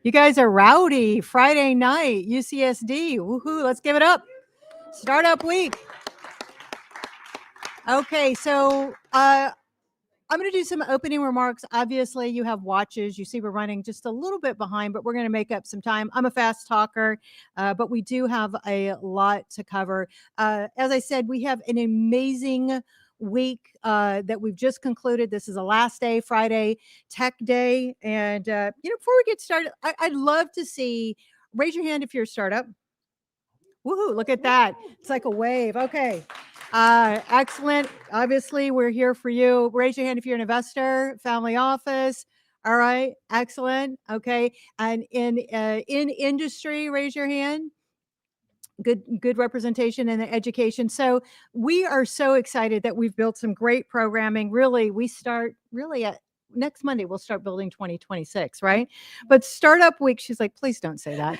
You guys are rowdy. Friday night, UCSD. Woohoo, let's give it up. Startup week. Okay, so I'm going to do some opening remarks. Obviously, you have watches. You see we're running just a little bit behind, but we're going to make up some time. I'm a fast talker, but we do have a lot to cover. As I said, we have an amazing week that we've just concluded. This is the last day, Friday, Tech Day. And, before we get started, I'd love to see, raise your hand if you're a startup. Woohoo, look at that. It's like a wave. Okay. Excellent. Obviously, we're here for you. Raise your hand if you're an investor, family office. All right. Excellent. Okay. And in industry, raise your hand. Good representation in the education. So we are so excited that we've built some great programming. Really, we start really at next Monday, we'll start building 2026, right? But startup week, she's like, please don't say that.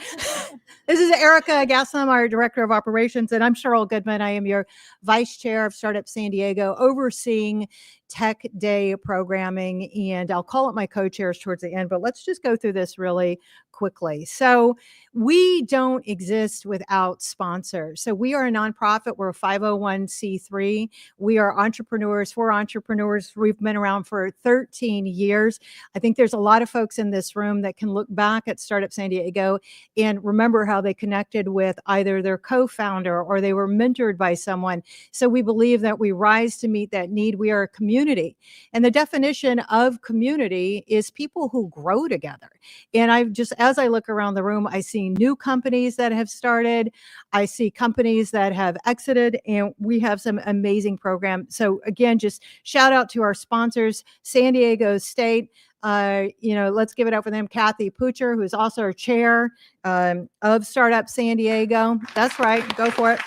This is Erica Gaslam, our director of operations, and I'm Cheryl Goodman. I am your vice chair of Startup San Diego, overseeing Tech Day programming, and I'll call it my co-chairs towards the end, but let's just go through this really quickly. So we don't exist without sponsors. So we are a nonprofit. We're a 501c3. We are entrepreneurs for entrepreneurs. We've been around for 13 years. I think there's a lot of folks in this room that can look back at Startup San Diego and remember how they connected with either their co-founder or they were mentored by someone. So we believe that we rise to meet that need. We are a community. And the definition of community is people who grow together. And as I look around the room, I see new companies that have started. I see companies that have exited, and we have some amazing programs. So again, just shout out to our sponsors, San Diego State. Let's give it up for them. Kathy Poocher, who's also our chair of Startup San Diego. That's right. Go for it.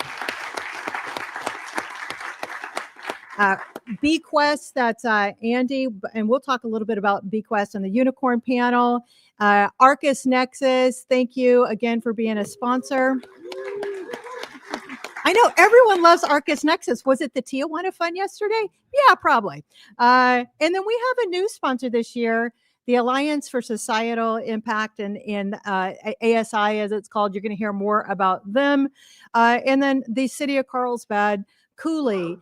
BQuest, that's Andy, and we'll talk a little bit about BQuest on the Unicorn panel. Arcus Nexus, thank you again for being a sponsor. I know everyone loves Arcus Nexus. Was it the Tijuana Fun yesterday? Yeah, probably. And then we have a new sponsor this year, the Alliance for Societal Impact, and ASI, as it's called. You're going to hear more about them. And then the City of Carlsbad, Cooley,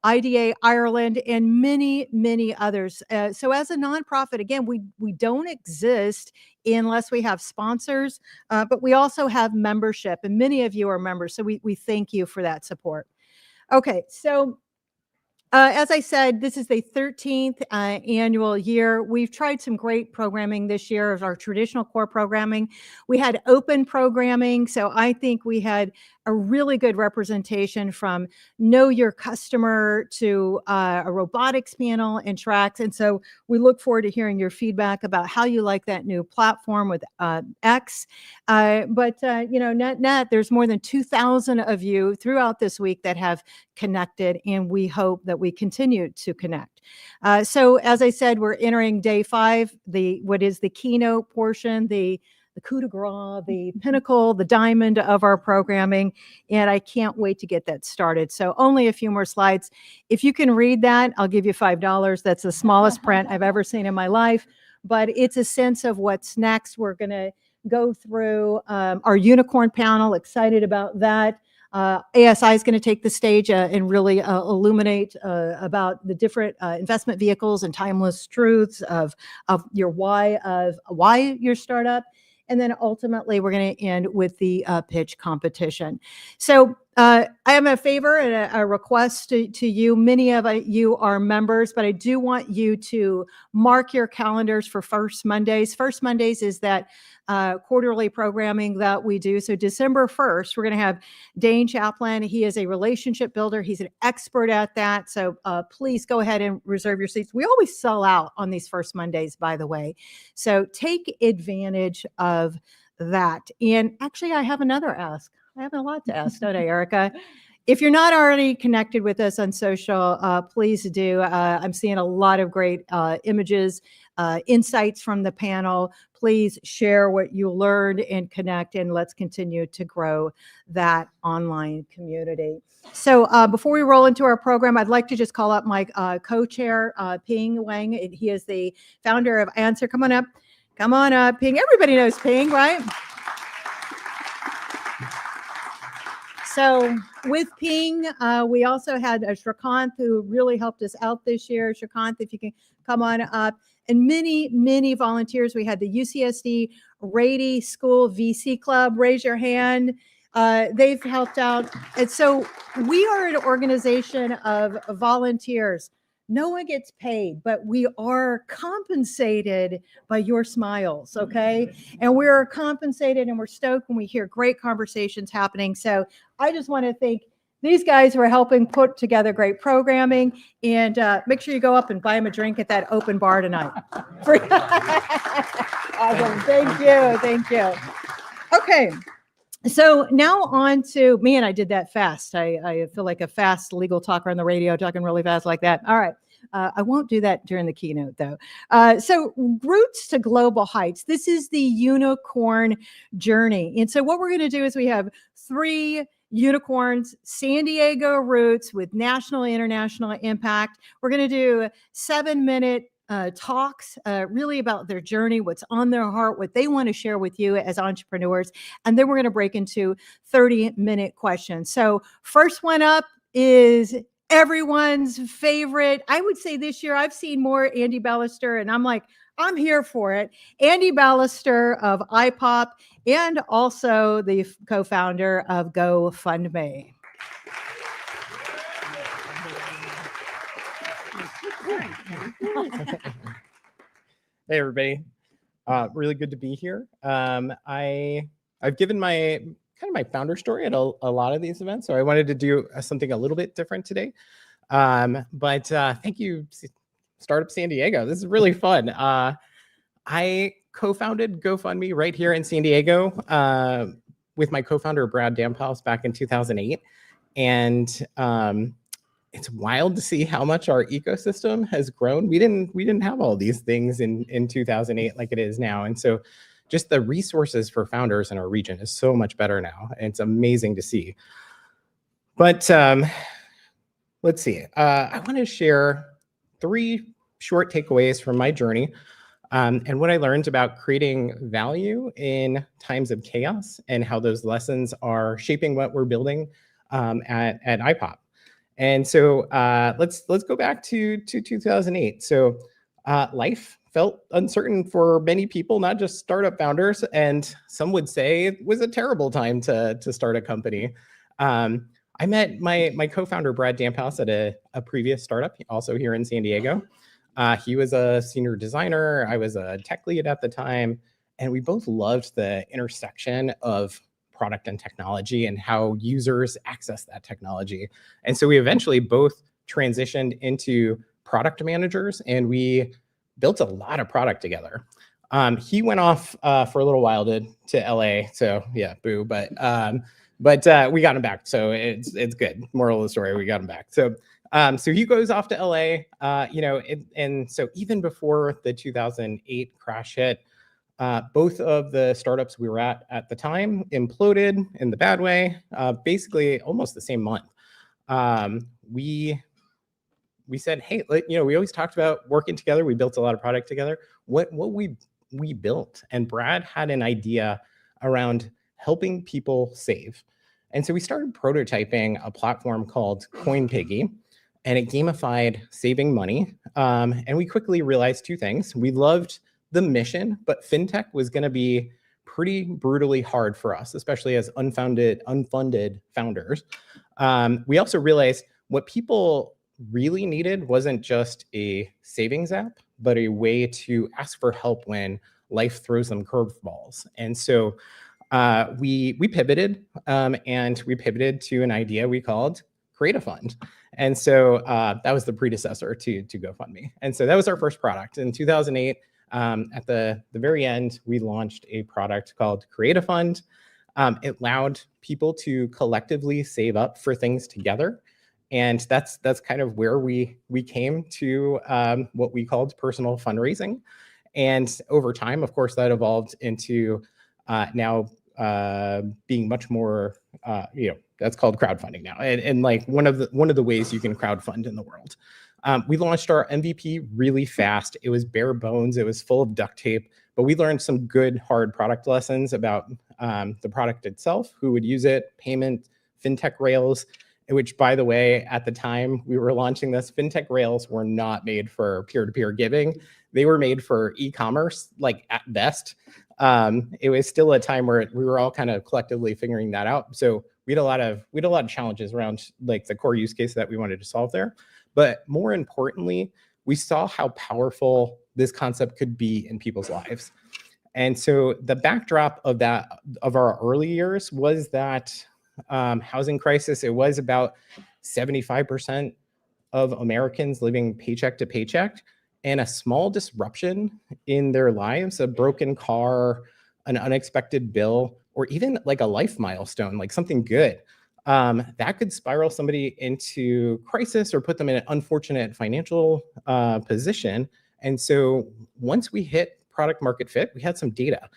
IDA Ireland, and many, many others. So as a nonprofit, again, we don't exist unless we have sponsors, but we also have membership, and many of you are members. So we thank you for that support. Okay, so as I said, this is the 13th annual year. We've tried some great programming this year of our traditional core programming. We had open programming, so I think we had a really good representation from Know Your Customer to a robotics panel and tracks. And so we look forward to hearing your feedback about how you like that new platform with X. But net, there's more than 2,000 of you throughout this week that have connected, and we hope that we continue to connect. So as I said, we're entering day 5, what is the keynote portion, the coup de grace, the pinnacle, the diamond of our programming, and I can't wait to get that started. So only a few more slides. If you can read that, I'll give you $5. That's the smallest print I've ever seen in my life, but it's a sense of what's next. We're going to go through our unicorn panel, excited about that. ASI is going to take the stage and really illuminate about the different investment vehicles and timeless truths of your why, of why your startup. And then ultimately, we're going to end with the pitch competition. So I have a favor and a request to you. Many of you are members, but I do want you to mark your calendars for First Mondays. First Mondays is that quarterly programming that we do. So December 1st, we're going to have Dane Chaplin. He is a relationship builder. He's an expert at that. So please go ahead and reserve your seats. We always sell out on these First Mondays, by the way. So take advantage of that. And actually, I have another ask. I have a lot to ask, don't I, Erica? If you're not already connected with us on social, please do. I'm seeing a lot of great images, insights from the panel. Please share what you learned and connect, and let's continue to grow that online community. So before we roll into our program, I'd like to just call up my co-chair, Ping Wang. He is the founder of Answer. Come on up. Come on up, Ping. Everybody knows Ping, right? So with Ping, we also had Shrikant, who really helped us out this year. Shrikant, if you can come on up. And many, many volunteers. We had the UCSD Rady School VC Club. Raise your hand. They've helped out. And so we are an organization of volunteers. No one gets paid, but we are compensated by your smiles, okay? And we're compensated and we're stoked when we hear great conversations happening. So I just want to thank these guys who are helping put together great programming, and make sure you go up and buy them a drink at that open bar tonight. Awesome. Thank you. Okay. So now on to, man, I did that fast. I feel like a fast legal talker on the radio, talking really fast like that. All right. I won't do that during the keynote, though. So roots to global heights. This is the unicorn journey. And so what we're going to do is we have 3 unicorns, San Diego roots with national, international impact. We're going to do 7-minute talks really about their journey, what's on their heart, what they want to share with you as entrepreneurs. And then we're going to break into 30-minute questions. So first one up is everyone's favorite. I would say this year I've seen more Andy Ballister, and I'm like, I'm here for it. Andy Ballister of IPOP and also the co-founder of GoFundMe. Hey, everybody. Really good to be here. I've given my founder story at a lot of these events, so I wanted to do something a little bit different today. But thank you, Startup San Diego. This is really fun. I co-founded GoFundMe right here in San Diego with my co-founder Brad Damphouse back in 2008, and it's wild to see how much our ecosystem has grown. We didn't have all these things in 2008 like it is now, and so just the resources for founders in our region is so much better now, and it's amazing to see. But let's see. I want to share 3 short takeaways from my journey and what I learned about creating value in times of chaos and how those lessons are shaping what we're building at IPOP. And so let's go back to 2008. So life felt uncertain for many people, not just startup founders, and some would say it was a terrible time to start a company. I met my co-founder Brad Damphouse at a previous startup, also here in San Diego. He was a senior designer. I was a tech lead at the time, and we both loved the intersection of product and technology and how users access that technology. And so we eventually both transitioned into product managers, and we built a lot of product together. He went off for a little while to LA, so yeah, boo. But we got him back, so it's good. Moral of the story: we got him back. So he goes off to LA, and so even before the 2008 crash hit, both of the startups we were at the time imploded in the bad way, basically almost the same month. We said, hey, we always talked about working together. We built a lot of product together. What we built, and Brad had an idea around helping people save. And so we started prototyping a platform called CoinPiggy, and it gamified saving money. And we quickly realized 2 things. We loved the mission, but fintech was going to be pretty brutally hard for us, especially as unfunded founders. We also realized what people really needed wasn't just a savings app, but a way to ask for help when life throws them curveballs. And so we pivoted, and we pivoted to an idea we called Create a Fund. And so that was the predecessor to GoFundMe. And so that was our first product. In 2008, at the very end, we launched a product called Create a Fund. It allowed people to collectively save up for things together. And that's kind of where we came to what we called personal fundraising. And over time, of course, that evolved into now being much more, that's called crowdfunding now. And like one of the ways you can crowdfund in the world. We launched our MVP really fast. It was bare bones. It was full of duct tape, but we learned some good hard product lessons about the product itself, who would use it, payment, fintech rails, which, by the way, at the time we were launching this, fintech rails were not made for peer-to-peer giving. They were made for e-commerce, like at best. It was still a time where we were all kind of collectively figuring that out. So we had a lot of challenges around like the core use case that we wanted to solve there. But more importantly, we saw how powerful this concept could be in people's lives. And so the backdrop of our early years was that housing crisis. It was about 75% of Americans living paycheck to paycheck, and a small disruption in their lives, a broken car, an unexpected bill, or even like a life milestone, like something good, that could spiral somebody into crisis or put them in an unfortunate financial position. And so once we hit product market fit, we had some data.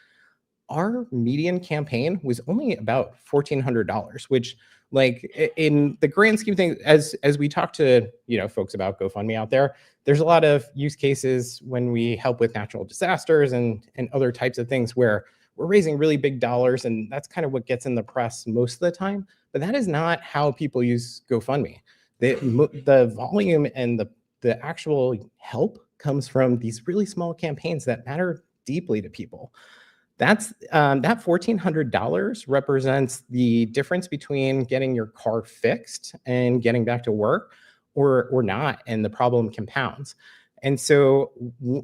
Our median campaign was only about $1,400, which, like, in the grand scheme of things, as we talk to folks about GoFundMe out there, there's a lot of use cases when we help with natural disasters and other types of things where we're raising really big dollars, and that's kind of what gets in the press most of the time. But that is not how people use GoFundMe. The volume and the actual help comes from these really small campaigns that matter deeply to people. That $1,400 represents the difference between getting your car fixed and getting back to work, or not, and the problem compounds. And so,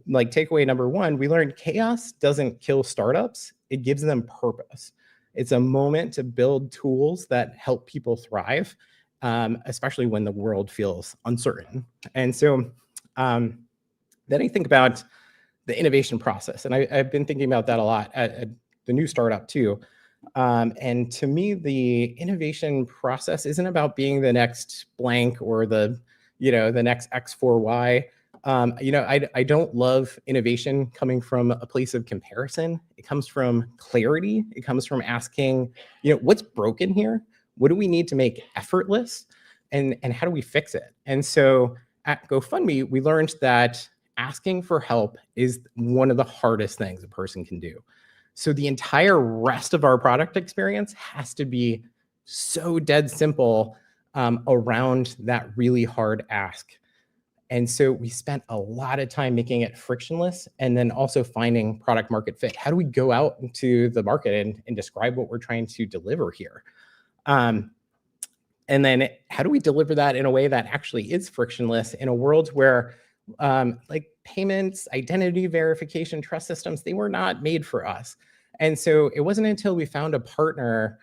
like, takeaway number one, we learned chaos doesn't kill startups; it gives them purpose. It's a moment to build tools that help people thrive, especially when the world feels uncertain. And so, then I think about the innovation process. And I've been thinking about that a lot at the new startup too. And to me, the innovation process isn't about being the next blank or the next X4Y. I don't love innovation coming from a place of comparison. It comes from clarity. It comes from asking, what's broken here? What do we need to make effortless? And how do we fix it? And so at GoFundMe, we learned that asking for help is one of the hardest things a person can do. So the entire rest of our product experience has to be so dead simple around that really hard ask. And so we spent a lot of time making it frictionless, and then also finding product market fit. How do we go out into the market and describe what we're trying to deliver here? And then how do we deliver that in a way that actually is frictionless in a world where like payments, identity verification, trust systems, they were not made for us. And so it wasn't until we found a partner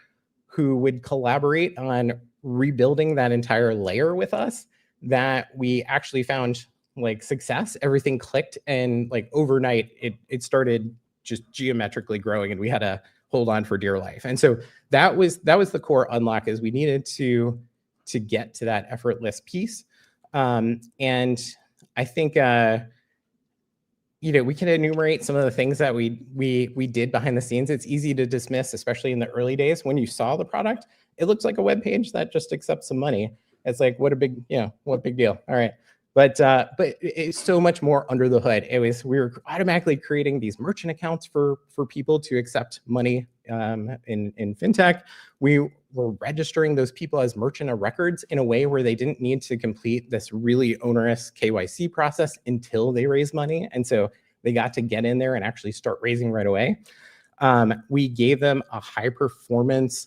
who would collaborate on rebuilding that entire layer with us that we actually found like success. Everything clicked, and like overnight it started just geometrically growing, and we had to hold on for dear life. And so that was the core unlock, is we needed to get to that effortless piece. And I think we can enumerate some of the things that we did behind the scenes. It's easy to dismiss, especially in the early days. When you saw the product, it looks like a web page that just accepts some money. It's like, what big deal? All right. But it's so much more under the hood. We were automatically creating these merchant accounts for people to accept money in fintech. We were registering those people as merchant of records in a way where they didn't need to complete this really onerous KYC process until they raised money. And so they got to get in there and actually start raising right away. We gave them a high performance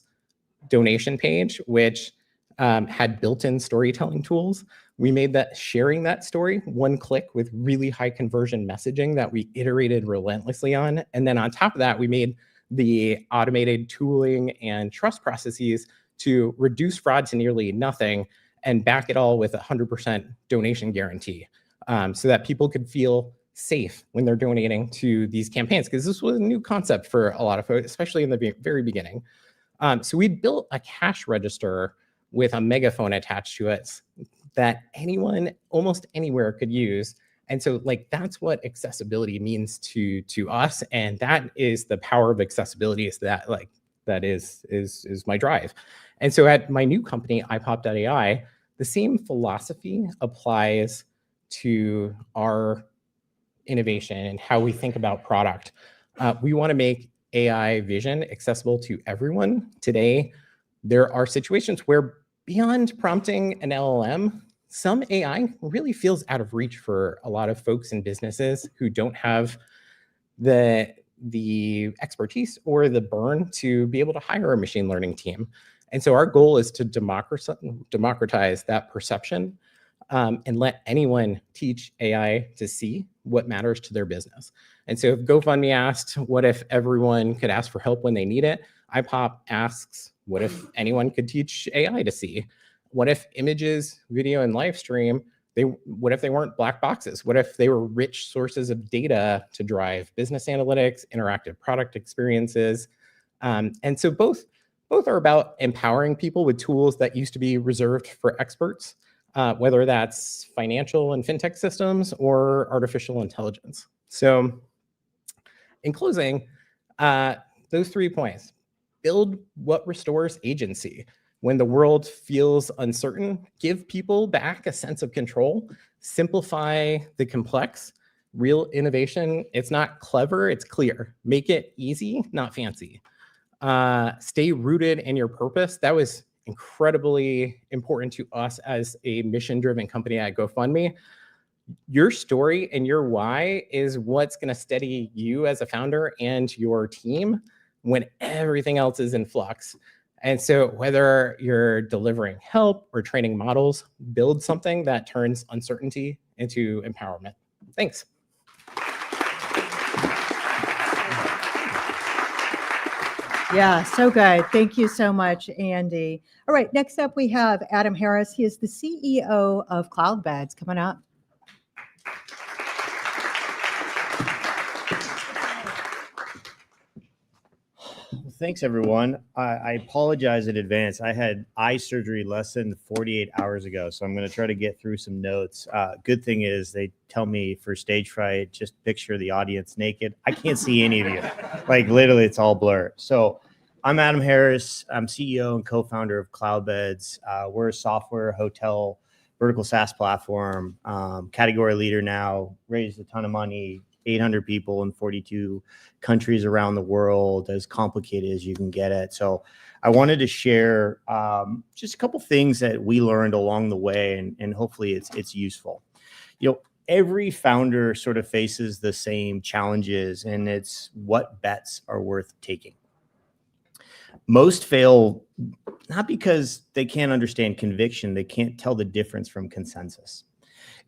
donation page, which had built-in storytelling tools. We made that sharing that story one click with really high conversion messaging that we iterated relentlessly on. And then on top of that, we made the automated tooling and trust processes to reduce fraud to nearly nothing and back it all with 100% donation guarantee, so that people could feel safe when they're donating to these campaigns, because this was a new concept for a lot of folks, especially in the very beginning. So we built a cash register with a megaphone attached to it that anyone almost anywhere could use. And so like that's what accessibility means to us. And that is the power of accessibility, is that is my drive. And so at my new company, iPop.ai, the same philosophy applies to our innovation and how we think about product. We want to make AI vision accessible to everyone. Today, there are situations where beyond prompting an LLM, some AI really feels out of reach for a lot of folks in businesses who don't have the expertise or the burn to be able to hire a machine learning team. And so our goal is to democratize that perception and let anyone teach AI to see what matters to their business. And so if GoFundMe asked, what if everyone could ask for help when they need it? iPop asks, what if anyone could teach AI to see? What if images, video, and live stream, what if they weren't black boxes? What if they were rich sources of data to drive business analytics, interactive product experiences? And so both are about empowering people with tools that used to be reserved for experts, whether that's financial and fintech systems or artificial intelligence. So in closing, those 3 points: build what restores agency. When the world feels uncertain, give people back a sense of control, simplify the complex. Real innovation, it's not clever, it's clear. Make it easy, not fancy. Stay rooted in your purpose. That was incredibly important to us as a mission-driven company at GoFundMe. Your story and your why is what's going to steady you as a founder and your team when everything else is in flux. And so whether you're delivering help or training models, build something that turns uncertainty into empowerment. Thanks. Yeah, so good. Thank you so much, Andy. All right, next up we have Adam Harris. He is the CEO of Cloudbeds. Coming up. Thanks, everyone. I apologize in advance. I had eye surgery less than 48 hours ago, so I'm going to try to get through some notes. Good thing is they tell me for stage fright, just picture the audience naked. I can't see any of you. Like, literally, it's all blur. So I'm Adam Harris. I'm CEO and co-founder of Cloudbeds. We're a software hotel vertical SaaS platform, category leader now, raised a ton of money, 800 people in 42 countries around the world, as complicated as you can get it. So I wanted to share just a couple things that we learned along the way, and hopefully it's useful. You know, every founder sort of faces the same challenges, and it's what bets are worth taking. Most fail not because they can't understand conviction, they can't tell the difference from consensus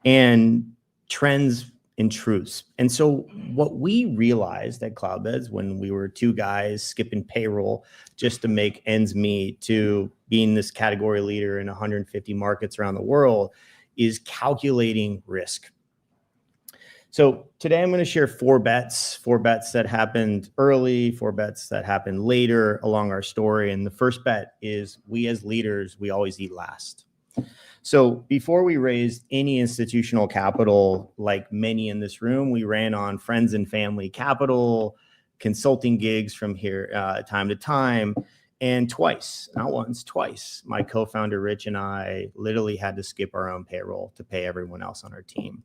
and trends and truths. And so what we realized at Cloudbeds, when we were 2 guys skipping payroll just to make ends meet, to being this category leader in 150 markets around the world, is calculating risk. So today I'm going to share 4 bets that happened early, 4 bets that happened later along our story. And the first bet is, we as leaders, we always eat last. So before we raised any institutional capital, like many in this room, we ran on friends and family capital, consulting gigs from here time to time. And twice, not once, twice, my co-founder Rich and I literally had to skip our own payroll to pay everyone else on our team.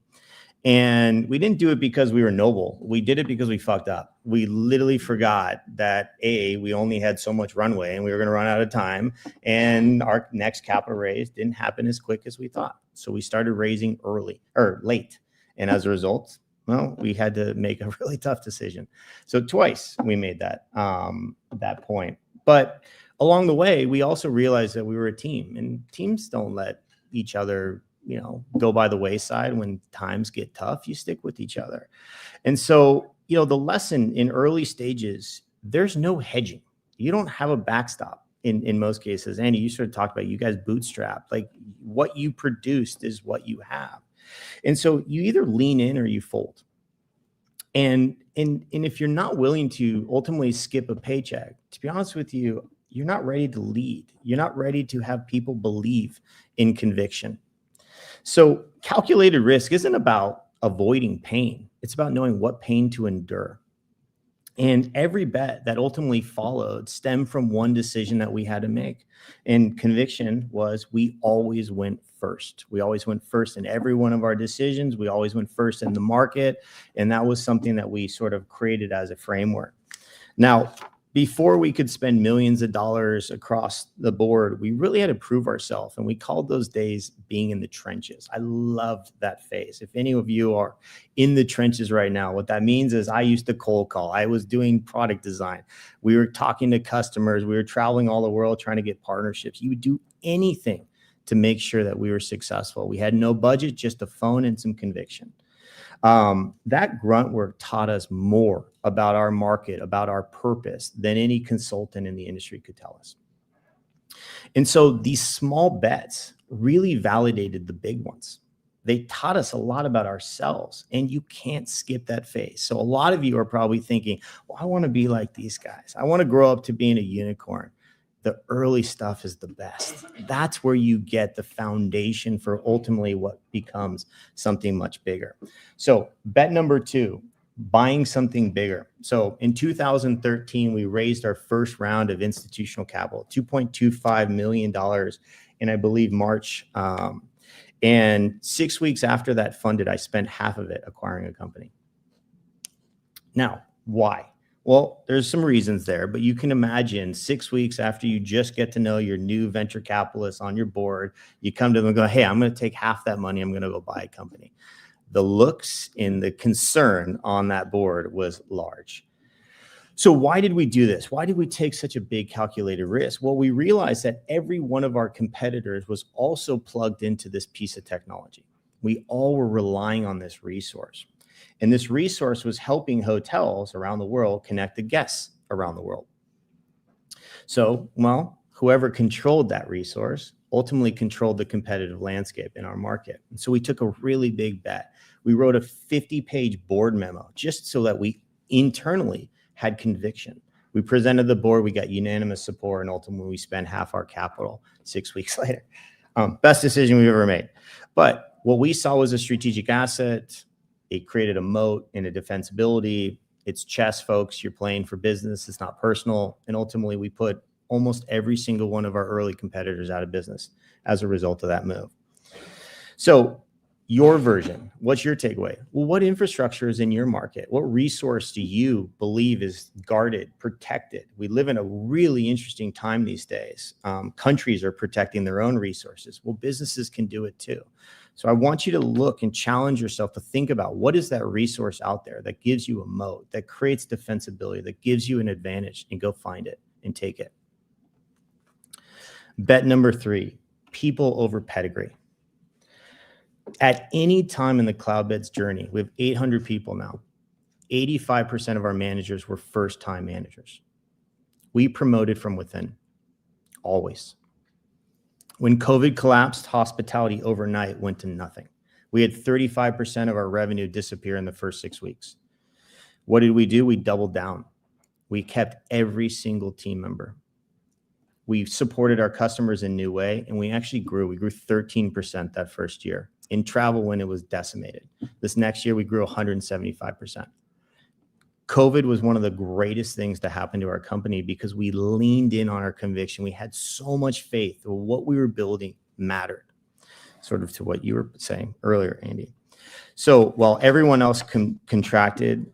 And we didn't do it because we were noble. We did it because we fucked up. We literally forgot that we only had so much runway and we were going to run out of time. And our next capital raise didn't happen as quick as we thought. So we started raising late. And as a result, well, we had to make a really tough decision. So twice we made that point. But along the way, we also realized that we were a team, and teams don't let each other go by the wayside. When times get tough, you stick with each other. And so, the lesson in early stages, there's no hedging. You don't have a backstop in most cases. Andy, you sort of talked about, you guys bootstrapped, like what you produced is what you have. And so you either lean in or you fold. And if you're not willing to ultimately skip a paycheck, to be honest with you, you're not ready to lead. You're not ready to have people believe in conviction. So calculated risk isn't about avoiding pain. It's about knowing what pain to endure. And every bet that ultimately followed stemmed from one decision that we had to make. And conviction was we always went first. We always went first in every one of our decisions. We always went first in the market. And that was something that we sort of created as a framework. Now, before we could spend millions of dollars across the board, we really had to prove ourselves. And we called those days being in the trenches. I loved that phase. If any of you are in the trenches right now, what that means is I used to cold call. I was doing product design. We were talking to customers. We were traveling all the world trying to get partnerships. You would do anything to make sure that we were successful. We had no budget, just a phone and some conviction. That grunt work taught us more about our market, about our purpose than any consultant in the industry could tell us. And so these small bets really validated the big ones. They taught us a lot about ourselves, and you can't skip that phase. So a lot of you are probably thinking, well, I want to be like these guys. I want to grow up to being a unicorn. The early stuff is the best. That's where you get the foundation for ultimately what becomes something much bigger. So bet number 2, buying something bigger. So in 2013, we raised our first round of institutional capital, $2.25 million in, I believe, March. And 6 weeks after that funded, I spent half of it acquiring a company. Now, why? Well, there's some reasons there, but you can imagine 6 weeks after you just get to know your new venture capitalists on your board, you come to them and go, hey, I'm going to take half that money. I'm going to go buy a company. The looks and the concern on that board was large. So why did we do this? Why did we take such a big calculated risk? Well, we realized that every one of our competitors was also plugged into this piece of technology. We all were relying on this resource. And this resource was helping hotels around the world connect the guests around the world. So, well, whoever controlled that resource ultimately controlled the competitive landscape in our market. And so we took a really big bet. We wrote a 50-page board memo just so that we internally had conviction. We presented the board, we got unanimous support, and ultimately we spent half our capital 6 weeks later. Best decision we've ever made. But what we saw was a strategic asset. It created a moat and a defensibility. It's chess, folks. You're playing for business. It's not personal. And ultimately, we put almost every single one of our early competitors out of business as a result of that move. So your version, what's your takeaway? Well, what infrastructure is in your market? What resource do you believe is guarded, protected? We live in a really interesting time these days. Countries are protecting their own resources. Well, businesses can do it too. So I want you to look and challenge yourself to think about what is that resource out there that gives you a moat, that creates defensibility, that gives you an advantage, and go find it and take it. Bet number 3, people over pedigree. At any time in the Cloudbeds journey, we have 800 people now. 85% of our managers were first-time managers. We promoted from within, always. When COVID collapsed, hospitality overnight went to nothing. We had 35% of our revenue disappear in the first 6 weeks. What did we do? We doubled down. We kept every single team member. We supported our customers in a new way, and we actually grew. We grew 13% that first year in travel when it was decimated. This next year, we grew 175%. COVID was one of the greatest things to happen to our company because we leaned in on our conviction. We had so much faith that what we were building mattered, sort of to what you were saying earlier, Andy. So while everyone else contracted,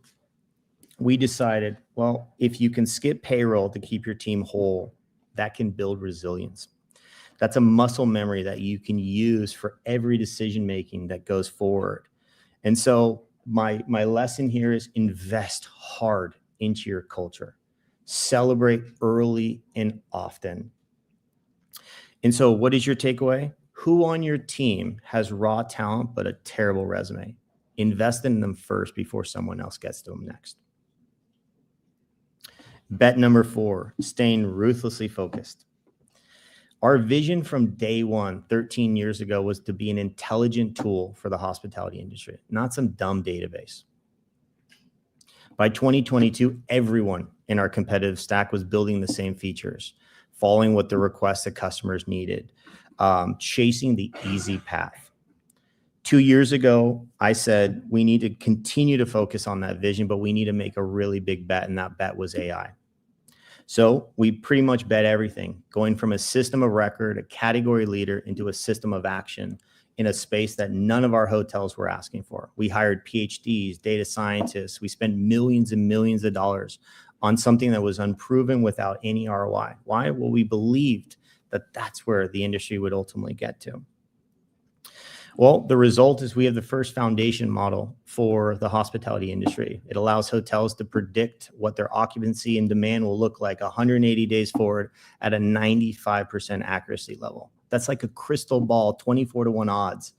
we decided, well, if you can skip payroll to keep your team whole, that can build resilience. That's a muscle memory that you can use for every decision-making that goes forward. And so my lesson here is invest hard into your culture. Celebrate early and often. And so what is your takeaway? Who on your team has raw talent but a terrible resume? Invest in them first before someone else gets to them next. Bet number 4, staying ruthlessly focused. Our vision from day one, 13 years ago, was to be an intelligent tool for the hospitality industry, not some dumb database. By 2022, everyone in our competitive stack was building the same features, following what the requests that customers needed, chasing the easy path. 2 years ago, I said we need to continue to focus on that vision, but we need to make a really big bet, and that bet was AI. So we pretty much bet everything, going from a system of record, a category leader, into a system of action in a space that none of our hotels were asking for. We hired PhDs, data scientists. We spent millions and millions of dollars on something that was unproven without any ROI. Why? Well, we believed that that's where the industry would ultimately get to. Well, the result is we have the first foundation model for the hospitality industry. It allows hotels to predict what their occupancy and demand will look like 180 days forward at a 95% accuracy level. That's like a crystal ball, 24-to-1 odds.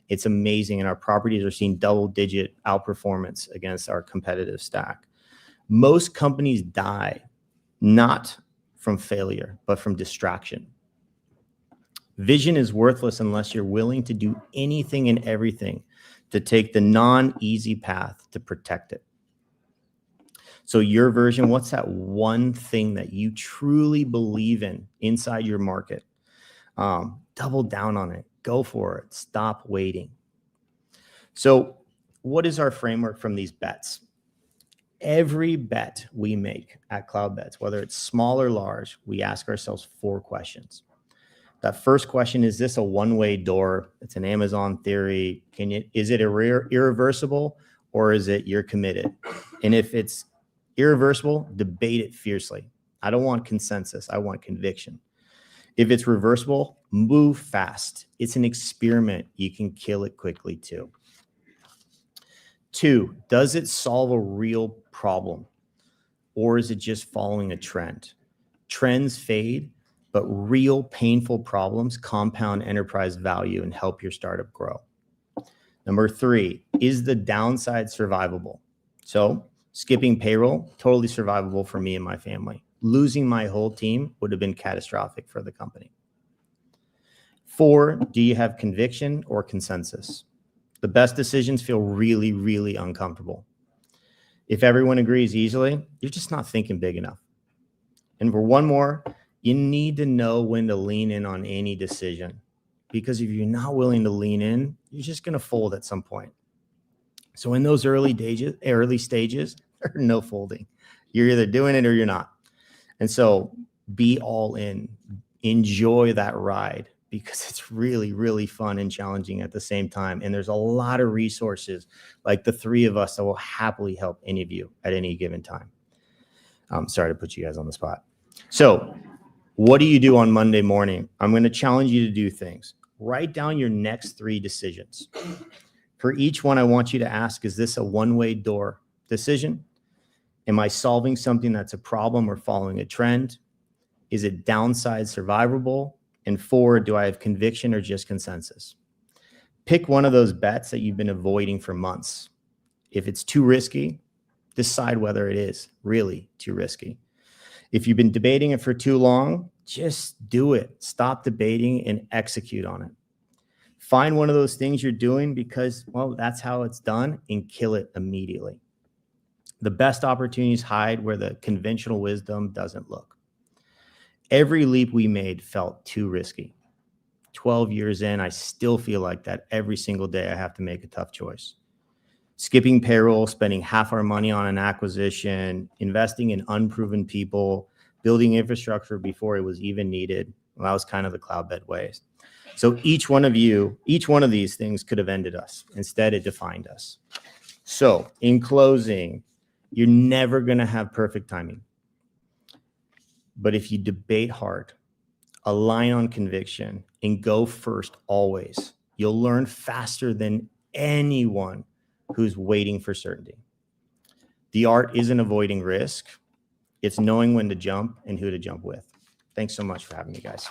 It's amazing, and our properties are seeing double-digit outperformance against our competitive stack. Most companies die not from failure, but from distraction. Vision is worthless unless you're willing to do anything and everything to take the non-easy path to protect it. So your version, what's that one thing that you truly believe in inside your market? Double down on it. Go for it. Stop waiting. So what is our framework from these bets? Every bet we make at Cloudbeds, whether it's small or large, we ask ourselves 4 questions. That first question, is this a one-way door? It's an Amazon theory. Is it irreversible, or is it you're committed? And if it's irreversible, debate it fiercely. I don't want consensus. I want conviction. If it's reversible, move fast. It's an experiment. You can kill it quickly too. 2, does it solve a real problem, or is it just following a trend? Trends fade, but real painful problems compound enterprise value and help your startup grow. Number 3, is the downside survivable? So skipping payroll, totally survivable for me and my family. Losing my whole team would have been catastrophic for the company. 4, do you have conviction or consensus? The best decisions feel really, really uncomfortable. If everyone agrees easily, you're just not thinking big enough. And for one more, you need to know when to lean in on any decision, because if you're not willing to lean in, you're just going to fold at some point. So in those early stages, there's no folding. You're either doing it or you're not. And so be all in. Enjoy that ride, because it's really, really fun and challenging at the same time. And there's a lot of resources like the 3 of us that will happily help any of you at any given time. I'm sorry to put you guys on the spot. So what do you do on Monday morning? I'm going to challenge you to do things. Write down your next 3 decisions. For each one, I want you to ask, is this a one-way door decision? Am I solving something that's a problem or following a trend? Is it downside survivable? And 4, do I have conviction or just consensus? Pick one of those bets that you've been avoiding for months. If it's too risky, decide whether it is really too risky. If you've been debating it for too long, just do it. Stop debating and execute on it. Find one of those things you're doing because, well, that's how it's done, and kill it immediately. The best opportunities hide where the conventional wisdom doesn't look. Every leap we made felt too risky. 12 years in, I still feel like that every single day I have to make a tough choice. Skipping payroll, spending half our money on an acquisition, investing in unproven people, building infrastructure before it was even needed. Well, that was kind of the Cloudbed ways. So each one of these things could have ended us. Instead, it defined us. So in closing, you're never going to have perfect timing. But if you debate hard, align on conviction, and go first always, you'll learn faster than anyone who's waiting for certainty. The art isn't avoiding risk. It's knowing when to jump and who to jump with. Thanks so much for having me, guys.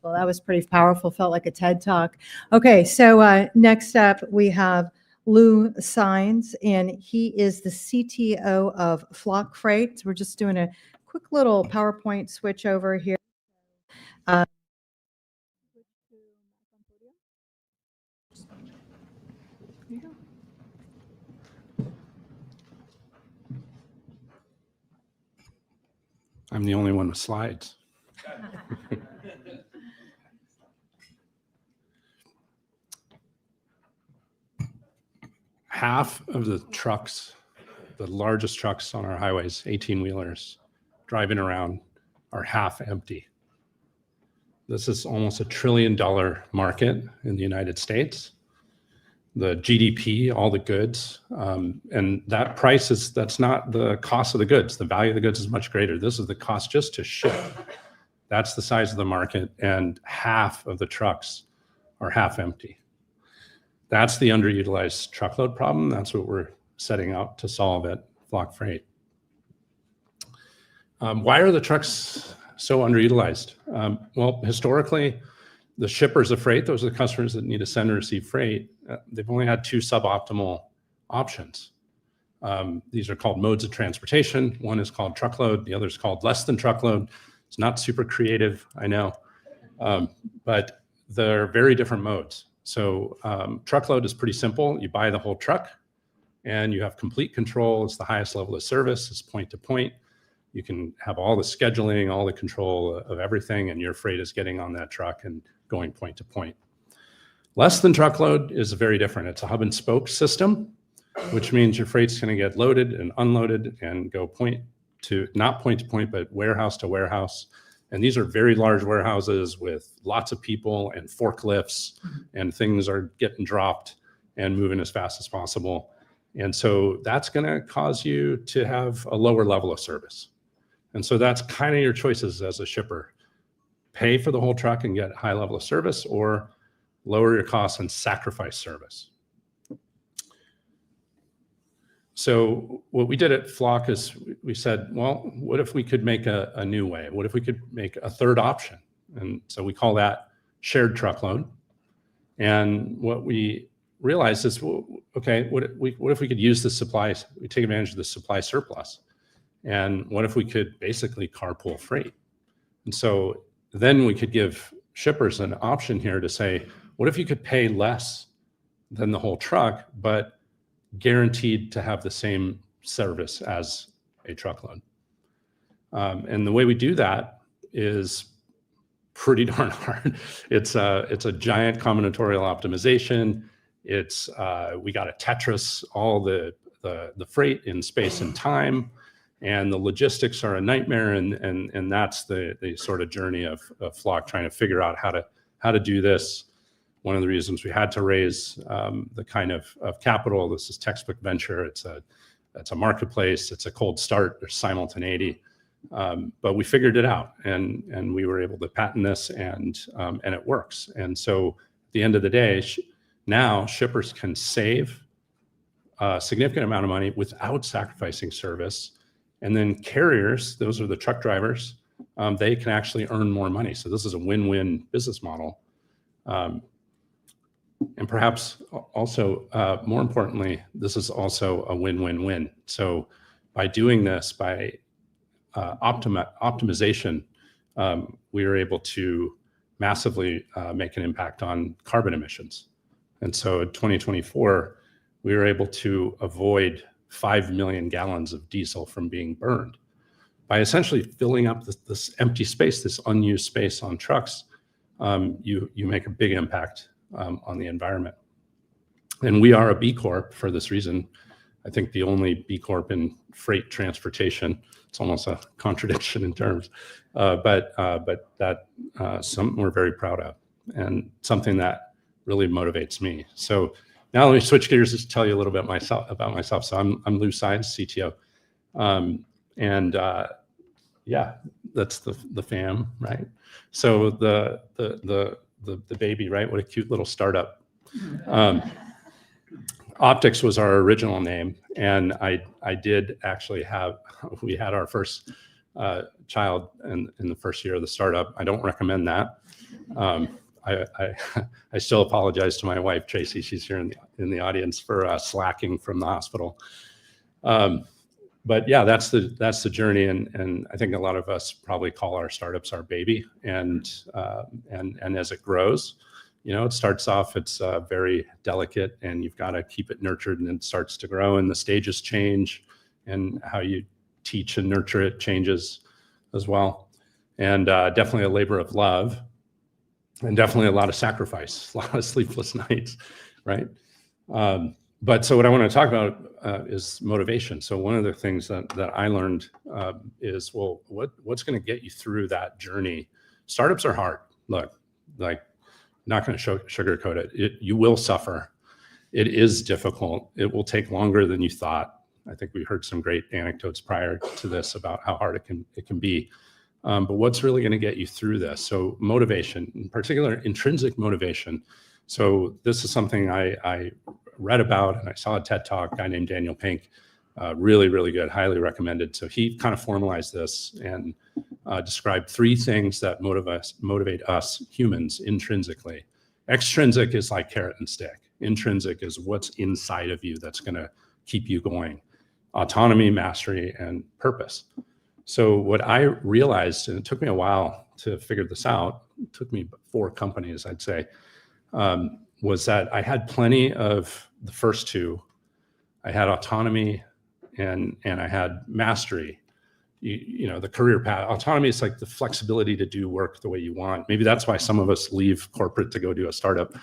Well, that was pretty powerful. Felt like a TED Talk. Okay, so next up we have Lou Sines, and he is the CTO of Flock Freight. So we're just doing a quick little PowerPoint switch over here. I'm the only one with slides. Half of the trucks, the largest trucks on our highways, 18-wheelers, driving around, are half empty. This is almost $1 trillion market in the United States. The GDP, all the goods, and that price is, that's not the cost of the goods. The value of the goods is much greater. This is the cost just to ship. That's the size of the market, and half of the trucks are half empty. That's the underutilized truckload problem. That's what we're setting out to solve at Flock Freight. Why are the trucks so underutilized? Well, historically, the shippers of freight, those are the customers that need to send and receive freight, they've only had two suboptimal options. These are called modes of transportation. One is called truckload. The other is called less than truckload. It's not super creative, I know, but they're very different modes. So truckload is pretty simple. You buy the whole truck and you have complete control. It's the highest level of service. It's point to point. You can have all the scheduling, all the control of everything, and your freight is getting on that truck and going point to point. Less than truckload is very different. It's a hub and spoke system, which means your freight's going to get loaded and unloaded and go not point to point, but warehouse to warehouse. And these are very large warehouses with lots of people and forklifts, and things are getting dropped and moving as fast as possible. And so that's going to cause you to have a lower level of service. And so that's kind of your choices as a shipper. Pay for the whole truck and get high level of service, or lower your costs and sacrifice service. So what we did at Flock is we said, well, what if we could make a new way? What if we could make a third option? And so we call that shared truckload. And what we realized is, well, okay, what if we could use the supply, we take advantage of the supply surplus? And what if we could basically carpool freight? And so then we could give shippers an option here to say, what if you could pay less than the whole truck, but guaranteed to have the same service as a truckload? And the way we do that is pretty darn hard. It's a giant combinatorial optimization. We got to Tetris all the freight in space and time, and the logistics are a nightmare. And that's the sort of journey of Flock, trying to figure out how to do this. One of the reasons we had to raise the kind of capital. This is textbook venture. It's a marketplace. It's a cold start. There's simultaneity, but we figured it out, and we were able to patent this, and it works. And so at the end of the day, now shippers can save a significant amount of money without sacrificing service, and then carriers, those are the truck drivers, they can actually earn more money. So this is a win-win business model. And perhaps also, more importantly, this is also a win-win-win. So by doing this, by optimization, we are able to massively make an impact on carbon emissions. And so in 2024, we were able to avoid 5 million gallons of diesel from being burned by essentially filling up this empty space, this unused space on trucks. You make a big impact on the environment. And we are a B Corp for this reason. I think the only B Corp in freight transportation. It's almost a contradiction in terms, but that something we're very proud of, and something that really motivates me. So now let me switch gears to tell you a little bit about myself. So I'm Lou Sides, CTO, and yeah, that's the fam, right? So the baby, right? What a cute little startup. Optics was our original name, and I did actually we had our first child in the first year of the startup. I don't recommend that. I still apologize to my wife, Tracy. She's here in the audience for slacking from the hospital. But yeah, that's the journey, and I think a lot of us probably call our startups our baby, and as it grows, it starts off, it's very delicate, and you've got to keep it nurtured, and it starts to grow, and the stages change, and how you teach and nurture it changes. as well. And definitely a labor of love, and definitely a lot of sacrifice, a lot of sleepless nights, right? But so what I want to talk about is motivation. So one of the things that I learned is, well, what's going to get you through that journey? Startups are hard. Look, like, not going to sugarcoat it. You will suffer. It is difficult. It will take longer than you thought. I think we heard some great anecdotes prior to this about how hard it can be. But what's really going to get you through this? So motivation, in particular, intrinsic motivation. So this is something I read about, and I saw a TED Talk, a guy named Daniel Pink, really, really good, highly recommended. So he kind of formalized this and described 3 things that motivate us humans intrinsically. Extrinsic is like carrot and stick. Intrinsic is what's inside of you that's going to keep you going. Autonomy, mastery, and purpose. So what I realized, and it took me a while to figure this out, it took me 4 companies, I'd say, was that I had plenty of the first 2. I had autonomy and I had mastery. You know, the career path. Autonomy is like the flexibility to do work the way you want. Maybe that's why some of us leave corporate to go do a startup.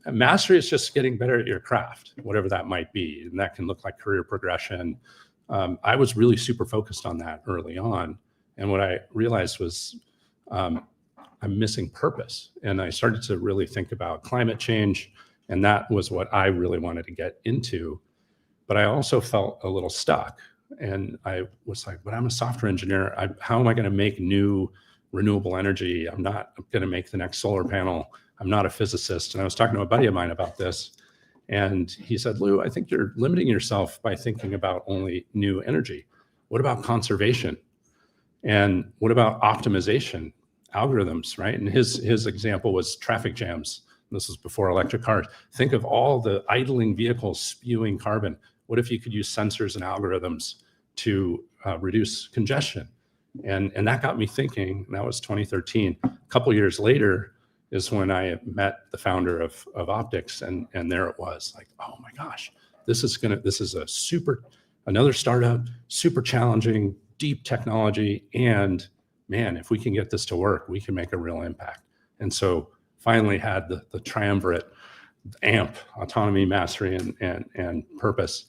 Mastery is just getting better at your craft, whatever that might be. And that can look like career progression. I was really super focused on that early on. And what I realized was I'm missing purpose. And I started to really think about climate change. And that was what I really wanted to get into. But I also felt a little stuck. And I was like, but I'm a software engineer. How am I going to make new renewable energy? I'm not going to make the next solar panel. I'm not a physicist. And I was talking to a buddy of mine about this. And he said, Lou, I think you're limiting yourself by thinking about only new energy. What about conservation? And what about optimization, algorithms, right? And his example was traffic jams. This was before electric cars. Think of all the idling vehicles spewing carbon. What if you could use sensors and algorithms to reduce congestion? And that got me thinking. That was 2013. A couple years later is when I met the founder of Optics, and there it was. Like, oh my gosh, this is another startup, super challenging, deep technology, and man, if we can get this to work, we can make a real impact. And so finally had the triumvirate, AMP, autonomy, mastery, and purpose.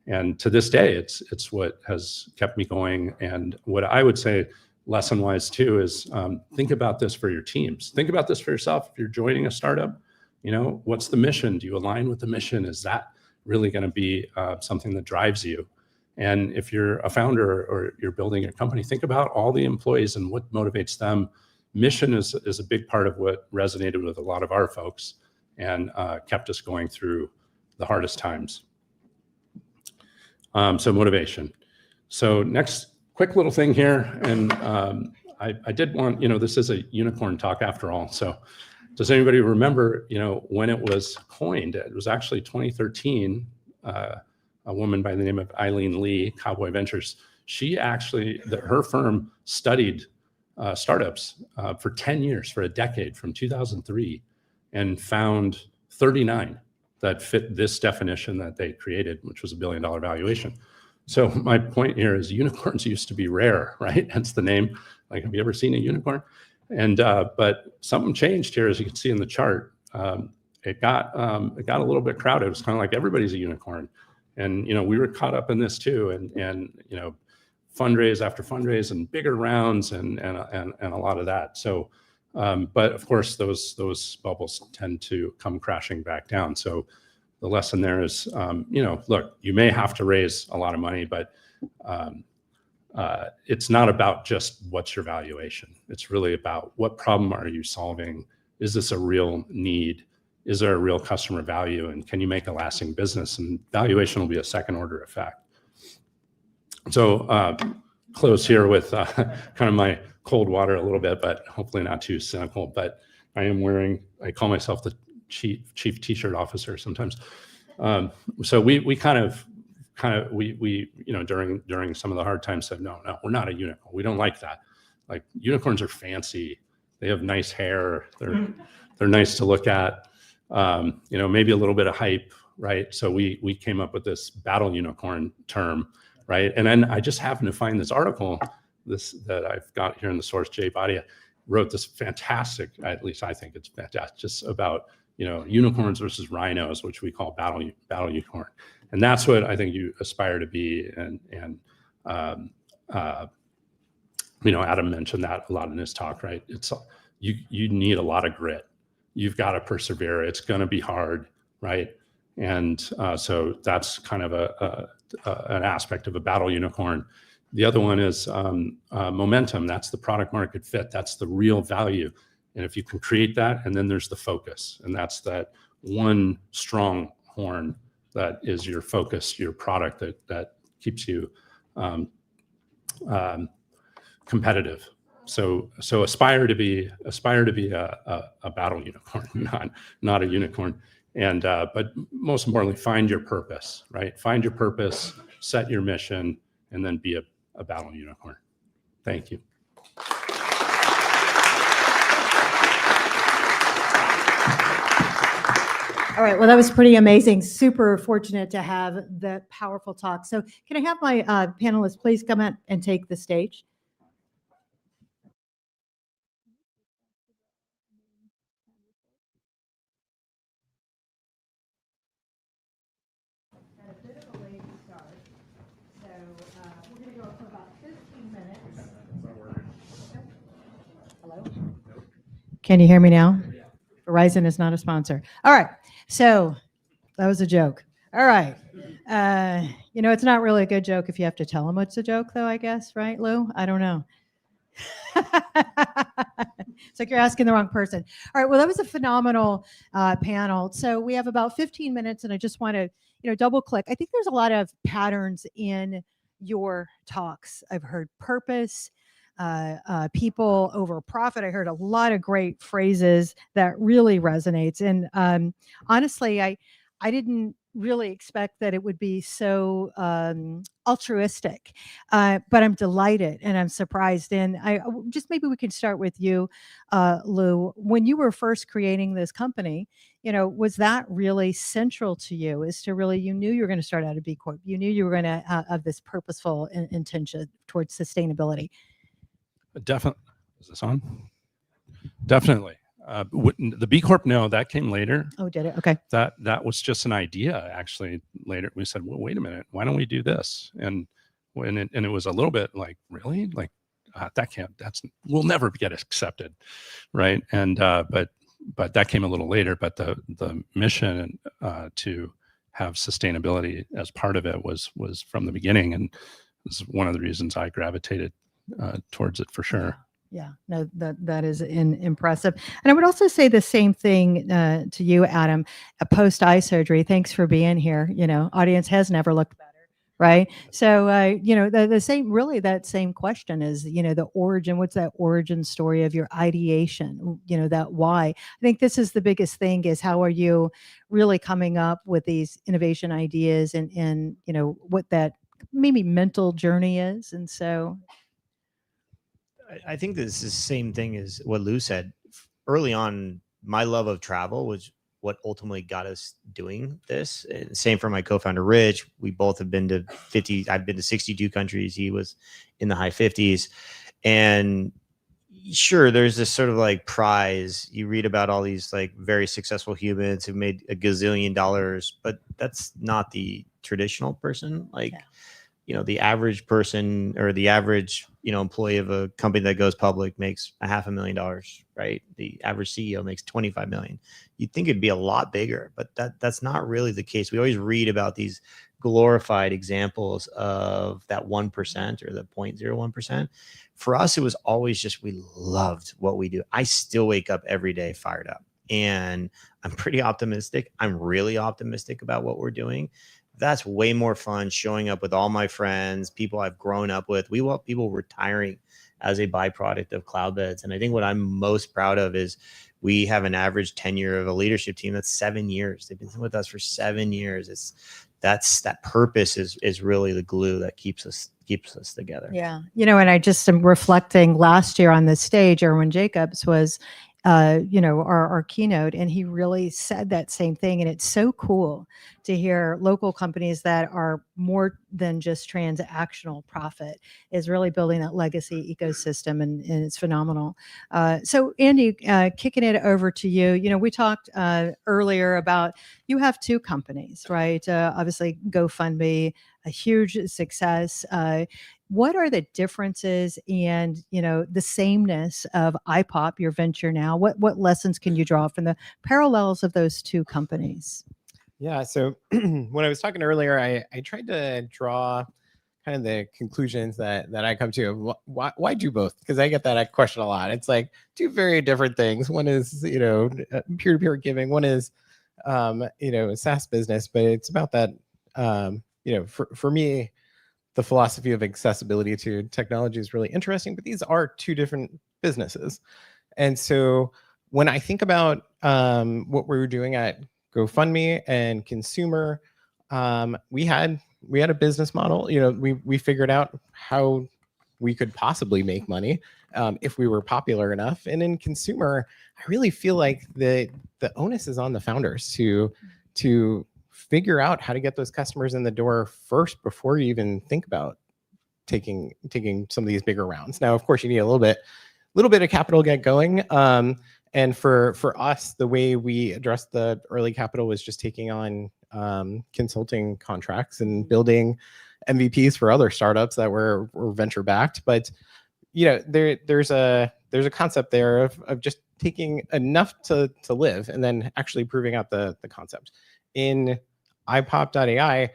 And to this day, it's what has kept me going. And what I would say, lesson-wise too, is think about this for your teams. Think about this for yourself. If you're joining a startup, you know, what's the mission? Do you align with the mission? Is that really going to be something that drives you? And if you're a founder or you're building a company, think about all the employees and what motivates them. Mission is a big part of what resonated with a lot of our folks and kept us going through the hardest times. So motivation. So next quick little thing here. And I did want, you know, this is a unicorn talk after all. So does anybody remember, you know, when it was coined? It was actually 2013. A woman by the name of Eileen Lee, Cowboy Ventures. She actually, her firm studied startups for 10 years, for a decade, from 2003, and found 39 that fit this definition that they created, which was $1 billion valuation. So my point here is unicorns used to be rare, right? Hence the name. Like, have you ever seen a unicorn? And but something changed here, as you can see in the chart. It got a little bit crowded. It was kind of like everybody's a unicorn, and you know, we were caught up in this too. And you know, fundraise after fundraise and bigger rounds and a lot of that. So. But of course, those bubbles tend to come crashing back down. So the lesson there is, you know, look, you may have to raise a lot of money, but it's not about just what's your valuation. It's really about what problem are you solving? Is this a real need? Is there a real customer value? And can you make a lasting business? And valuation will be a second order effect. So close here with kind of my cold water a little bit, but hopefully not too cynical. But I am wearing, I call myself the chief t-shirt officer sometimes. So we you know, during some of the hard times said, no, we're not a unicorn. We don't like that. Like, unicorns are fancy. They have nice hair. They're nice to look at. You know, maybe a little bit of hype, right? So we came up with this battle unicorn term, right? And then I just happened to find this article this that I've got here in the source, Jay Badia, wrote this fantastic, at least I think it's fantastic, just about, unicorns versus rhinos, which we call battle unicorn. And that's what I think you aspire to be. And Adam mentioned that a lot in his talk, right? It's you need a lot of grit. You've got to persevere. It's going to be hard, right? And so that's kind of an aspect of a battle unicorn. The other one is momentum. That's the product market fit. That's the real value. And if you can create that, and then there's the focus, and that's that one strong horn that is your focus, your product that keeps you competitive. So aspire to be a battle unicorn, not a unicorn. And but most importantly, find your purpose, right? Find your purpose, set your mission, and then be a battle unicorn. Thank you. All right. Well, that was pretty amazing. Super fortunate to have the powerful talk. So can I have my panelists please come out and take the stage? Got a bit of a late start. So we're going to go for about 15 minutes. Hello? Can you hear me now? Verizon is not a sponsor. All right. So that was a joke. All right. It's not really a good joke if you have to tell them it's a joke, though, I guess, right, Lou? I don't know. It's like you're asking the wrong person. All right. Well, that was a phenomenal panel. So we have about 15 minutes, and I just want to, double click. I think there's a lot of patterns in your talks. I've heard purpose, people over profit. I heard a lot of great phrases that really resonates. And honestly, I didn't really expect that it would be so altruistic, but I'm delighted and I'm surprised. And maybe we can start with you, Lou. When you were first creating this company, was that really central to you? You knew you were going to start out a B Corp. You knew you were going to have this purposeful intention towards sustainability. Definitely. Is this on? Definitely. The B Corp, no, that came later. Oh, did it? Okay. That was just an idea. Actually, later we said, well, wait a minute, why don't we do this? And it was a little bit like, really, like we'll never get accepted, right? And but that came a little later. But the mission to have sustainability as part of it was from the beginning, and this is one of the reasons I gravitated towards it for sure. Yeah, no, that is impressive. And I would also say the same thing to you, Adam, post eye surgery. Thanks for being here. Audience has never looked better, right? So, that same question is, the origin, what's that origin story of your ideation, that why? I think this is the biggest thing is how are you really coming up with these innovation ideas and what that maybe mental journey is. And so I think this is the same thing as what Lou said. Early on, my love of travel was what ultimately got us doing this. And same for my co-founder, Rich. We both have been to 50. I've been to 62 countries. He was in the high 50s. And sure, there's this sort of like prize. You read about all these like very successful humans who made $1 gazillion, but that's not the traditional person. Like, the average person or the average, employee of a company that goes public makes $500,000, right? The average CEO makes 25 million. You'd think it'd be a lot bigger, but that's not really the case. We always read about these glorified examples of that 1% or the 0.01%. For us, it was always just, we loved what we do. I still wake up every day fired up, and I'm pretty optimistic. I'm really optimistic about what we're doing. That's way more fun showing up with all my friends, people I've grown up with. We want people retiring as a byproduct of Cloudbeds. And I think what I'm most proud of is we have an average tenure of a leadership team that's 7 years. They've been with us for 7 years. That purpose is really the glue that keeps us together. Yeah. And I just am reflecting last year on this stage, Erwin Jacobs was our keynote, and he really said that same thing. And it's so cool to hear local companies that are more than just transactional profit is really building that legacy ecosystem, and it's phenomenal. So Andy, kicking it over to you. We talked earlier about you have two companies, right? Obviously, GoFundMe, a huge success. What are the differences and the sameness of iPop, your venture now? What lessons can you draw from the parallels of those two companies? Yeah. So when I was talking earlier, I tried to draw kind of the conclusions that I come to. Why do both? Because I get that question a lot. It's like two very different things. One is peer-to-peer giving. One is a SaaS business. But it's about that. For me, the philosophy of accessibility to technology is really interesting. But these are two different businesses, and so when I think about what we were doing at GoFundMe and consumer, we had a business model. We figured out how we could possibly make money if we were popular enough. And in consumer, I really feel like the onus is on the founders to figure out how to get those customers in the door first before you even think about taking some of these bigger rounds. Now, of course, you need a little bit of capital to get going. And for us, the way we addressed the early capital was just taking on consulting contracts and building MVPs for other startups that were venture backed. But there's a concept there of just taking enough to live and then actually proving out the concept. In iPop.ai,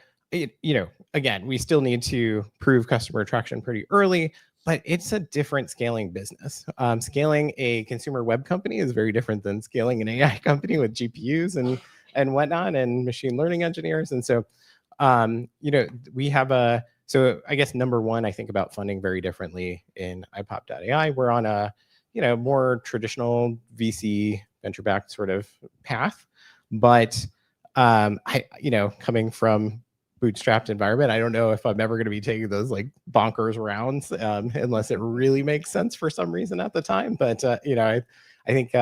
again, we still need to prove customer attraction pretty early. But it's a different scaling business. Scaling a consumer web company is very different than scaling an AI company with GPUs and whatnot and machine learning engineers. And so, we have so I guess number one, I think about funding very differently in iPop.ai. We're on a, more traditional VC venture-backed sort of path. But, coming from bootstrapped environment, I don't know if I'm ever going to be taking those like bonkers rounds unless it really makes sense for some reason at the time. But I think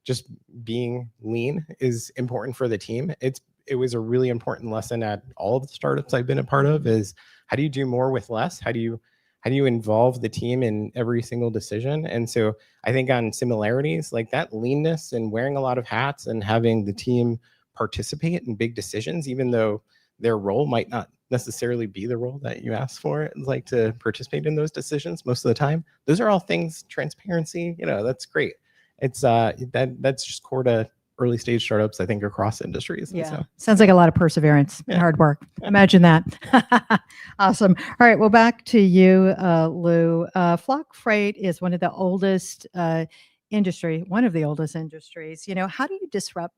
just being lean is important for the team. It was a really important lesson at all of the startups I've been a part of is how do you do more with less? How do you involve the team in every single decision? And so I think on similarities like that leanness and wearing a lot of hats and having the team participate in big decisions, even though their role might not necessarily be the role that you asked for, like to participate in those decisions most of the time. Those are all things, transparency, that's great. It's that's just core to early stage startups, I think, across industries. Yeah. So, sounds like a lot of perseverance and hard work. Imagine that. Awesome. All right. Well, back to you, Lou. Flock Freight is one of the oldest one of the oldest industries. How do you disrupt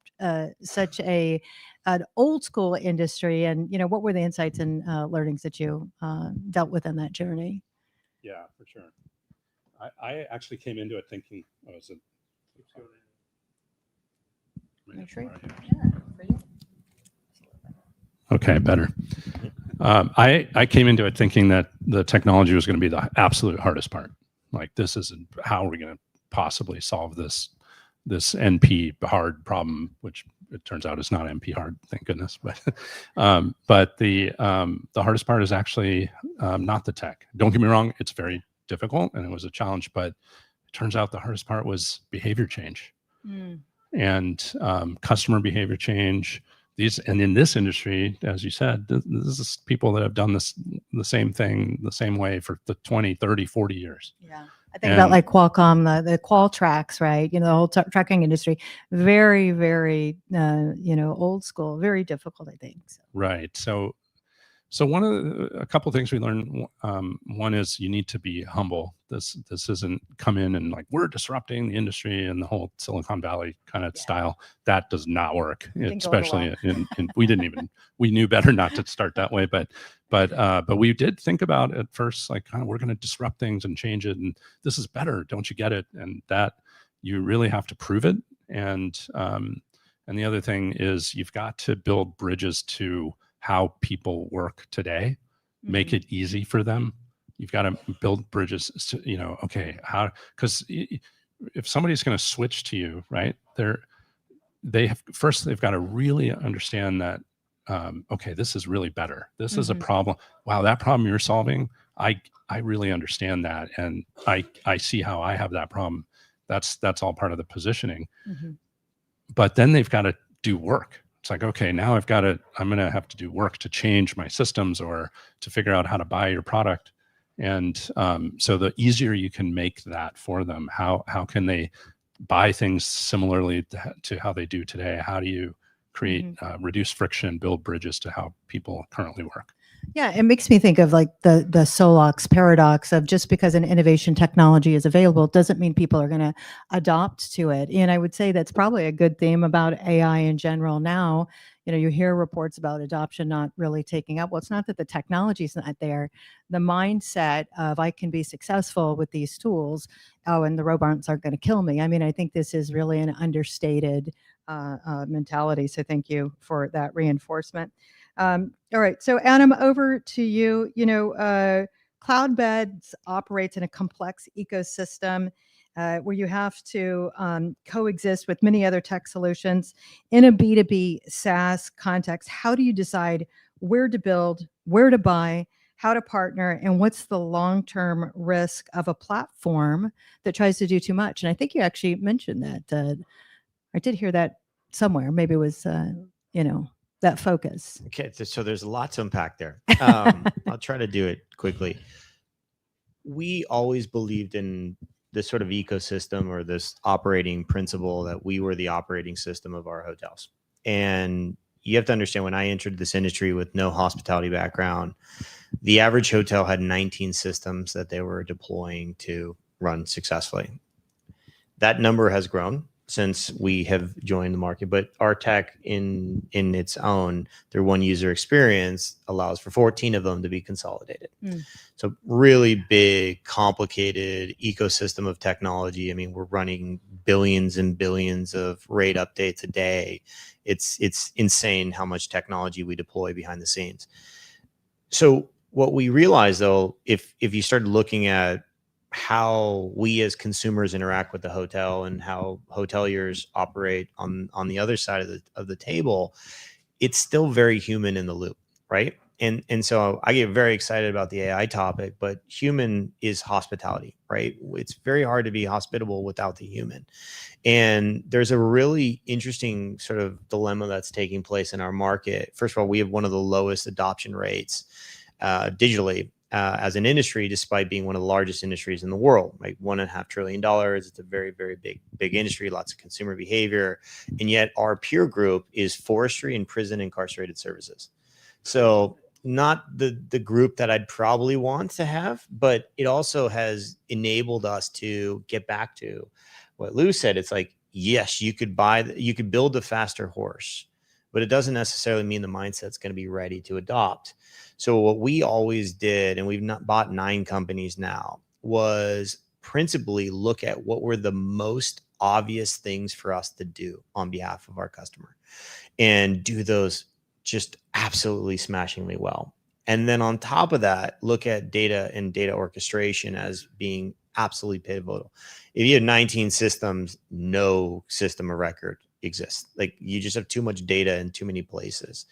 such an old school industry? And, what were the insights and learnings that you dealt with in that journey? Yeah, for sure. I actually came into it thinking, okay, better. I came into it thinking that the technology was going to be the absolute hardest part. Like, this isn't how we're going to possibly solve this NP hard problem, which it turns out is not NP hard, thank goodness. But the hardest part is actually not the tech. Don't get me wrong; it's very difficult and it was a challenge. But it turns out the hardest part was behavior change and customer behavior change. And in this industry, as you said, this is people that have done the same thing the same way for the 20, 30, 40 years. Yeah. I think about like Qualcomm, the qual tracks, right? The whole tracking industry, very, very, old school, very difficult, I think. So. Right. So a couple of things we learned. One is you need to be humble. This isn't come in and like we're disrupting the industry and the whole Silicon Valley kind of style. That does not work. Especially we knew better not to start that way. But we did think about at first like kind of we're going to disrupt things and change it, and this is better. Don't you get it? And that you really have to prove it. And the other thing is you've got to build bridges to how people work today, make it easy for them. You've got to build bridges to, okay, how, because if somebody's going to switch to you, right? They've got to really understand that, okay, this is really better. This is a problem. Wow, that problem you're solving, I really understand that, and I see how I have that problem. That's all part of the positioning. But then they've got to do work. It's like, okay, now I'm going to have to do work to change my systems or to figure out how to buy your product. And so the easier you can make that for them, how can they buy things similarly to how they do today? How do you create, reduce friction, build bridges to how people currently work? Yeah, it makes me think of like the Solox paradox of just because an innovation technology is available doesn't mean people are going to adopt to it. And I would say that's probably a good theme about AI in general now. You hear reports about adoption not really taking up. Well, it's not that the technology is not there. The mindset of I can be successful with these tools. Oh, and the robots aren't going to kill me. I mean, I think this is really an understated mentality. So thank you for that reinforcement. All right. So Adam, over to you. Cloudbeds operates in a complex ecosystem where you have to coexist with many other tech solutions in a B2B SaaS context. How do you decide where to build, where to buy, how to partner, and what's the long-term risk of a platform that tries to do too much? And I think you actually mentioned that. I did hear that somewhere. Maybe it was, that focus. Okay, so there's a lot to unpack there. I'll try to do it quickly. We always believed in this sort of ecosystem or this operating principle that we were the operating system of our hotels. And you have to understand, when I entered this industry with no hospitality background, the average hotel had 19 systems that they were deploying to run successfully. That number has grown since we have joined the market, but our tech in its own, their one user experience allows for 14 of them to be consolidated. So really big, complicated ecosystem of technology. I mean, we're running billions and billions of rate updates a day. It's insane how much technology we deploy behind the scenes. So what we realized, though, if you started looking at how we as consumers interact with the hotel and how hoteliers operate on the other side of the table, it's still very human in the loop, right? And so I get very excited about the AI topic, but human is hospitality, right? It's very hard to be hospitable without the human. And there's a really interesting sort of dilemma that's taking place in our market. First of all, we have one of the lowest adoption rates digitally as an industry, despite being one of the largest industries in the world, like $1.5 trillion. It's a very, very big industry, lots of consumer behavior. And yet our peer group is forestry and prison incarcerated services. So not the group that I'd probably want to have, but it also has enabled us to get back to what Lou said. It's like, yes, you could build a faster horse, but it doesn't necessarily mean the mindset's going to be ready to adopt. So what we always did, and we've not bought 9 companies now, was principally look at what were the most obvious things for us to do on behalf of our customer and do those just absolutely smashingly well. And then on top of that, look at data and data orchestration as being absolutely pivotal. If you have 19 systems, no system of record exists. Like, you just have too much data in too many places.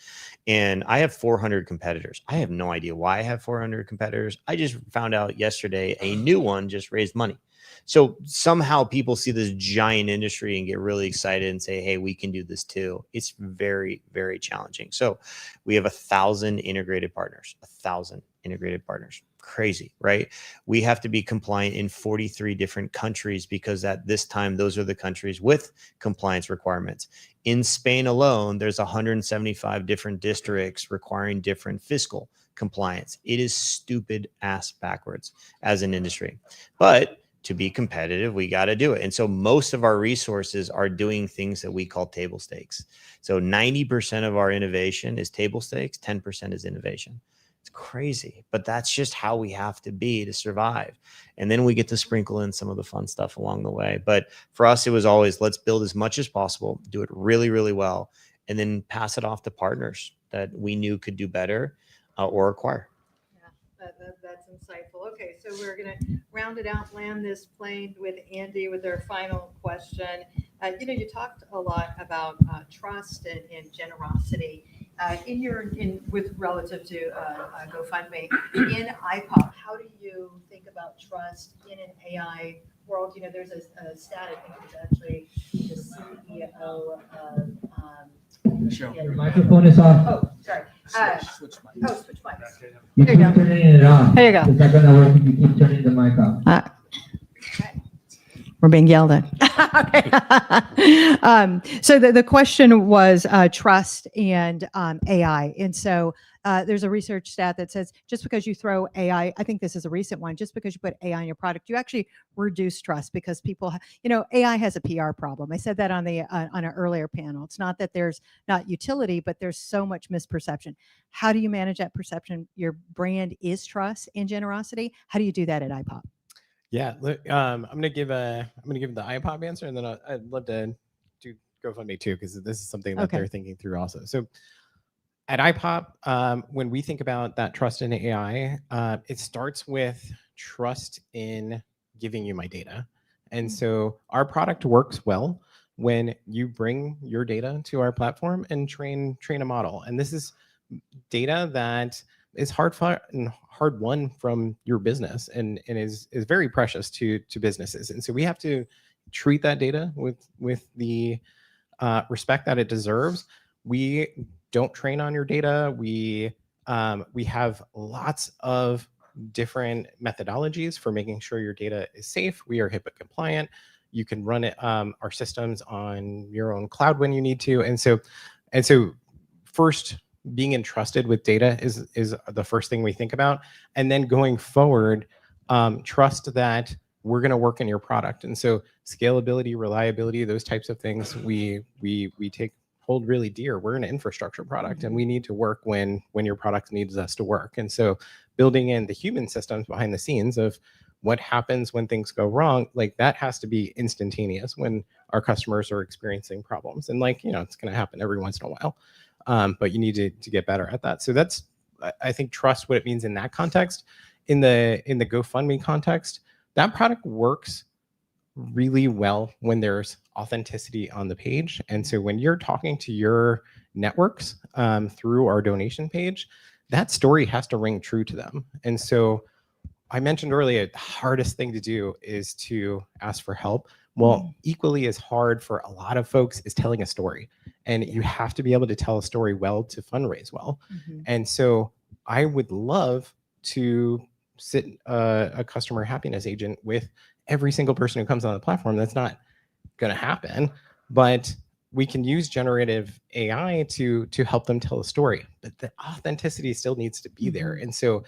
And I have 400 competitors. I have no idea why I have 400 competitors. I just found out yesterday a new one just raised money. So somehow people see this giant industry and get really excited and say, hey, we can do this too. It's very, very challenging. So we have 1,000 integrated partners, 1,000 integrated partners. Crazy, right? We have to be compliant in 43 different countries because at this time, those are the countries with compliance requirements. In Spain alone, there's 175 different districts requiring different fiscal compliance. It is stupid ass backwards as an industry. But to be competitive, we got to do it. And so most of our resources are doing things that we call table stakes. So 90% of our innovation is table stakes, 10% is innovation. It's crazy, but that's just how we have to be to survive. And then we get to sprinkle in some of the fun stuff along the way. But for us, it was always, let's build as much as possible, do it really, really well, and then pass it off to partners that we knew could do better or acquire. Yeah, that's insightful. Okay, so we're going to round it out, land this plane with Andy with our final question. You talked a lot about trust and generosity with relative to GoFundMe. In IPOP, how do you think about trust in an AI world? There's a stat, I think it's actually the CEO of Your microphone is off. Oh, sorry. Switch mics. Switch mics. You There you keep go. turning it on. There you go. It's not gonna work if you keep turning the mic off. Okay. We're being yelled at. Okay. So the question was trust and AI. And so there's a research stat that says just because you throw AI, I think this is a recent one, just because you put AI in your product, you actually reduce trust because people, AI has a PR problem. I said that on an earlier panel. It's not that there's not utility, but there's so much misperception. How do you manage that perception? Your brand is trust and generosity. How do you do that at IPOP? Yeah, look, I'm gonna give the iPop answer, and then I'd love to do GoFundMe too, because this is something that Okay. they're thinking through also. So at IPOP, when we think about that trust in AI, it starts with trust in giving you my data. And so our product works well when you bring your data to our platform and train a model. And this is data that is hard fought and hard won from your business and is very precious to businesses. And so we have to treat that data with the respect that it deserves. We don't train on your data. We have lots of different methodologies for making sure your data is safe. We are HIPAA compliant. You can run it, our systems on your own cloud when you need to. And so first, being entrusted with data is the first thing we think about. And then going forward, trust that we're going to work in your product. And so scalability, reliability, those types of things we hold really dear. We're an infrastructure product, and we need to work when your product needs us to work. And so building in the human systems behind the scenes of what happens when things go wrong, like that has to be instantaneous when our customers are experiencing problems. And it's going to happen every once in a while. But you need to get better at that. So that's, I think, trust what it means in that context. In the GoFundMe context, that product works really well when there's authenticity on the page. And so when you're talking to your networks through our donation page, that story has to ring true to them. And so I mentioned earlier, the hardest thing to do is to ask for help. Well, equally as hard for a lot of folks is telling a story. And you have to be able to tell a story well to fundraise well. And so I would love to sit a customer happiness agent with every single person who comes on the platform. That's not going to happen, but we can use generative AI to help them tell a story. But the authenticity still needs to be there. And so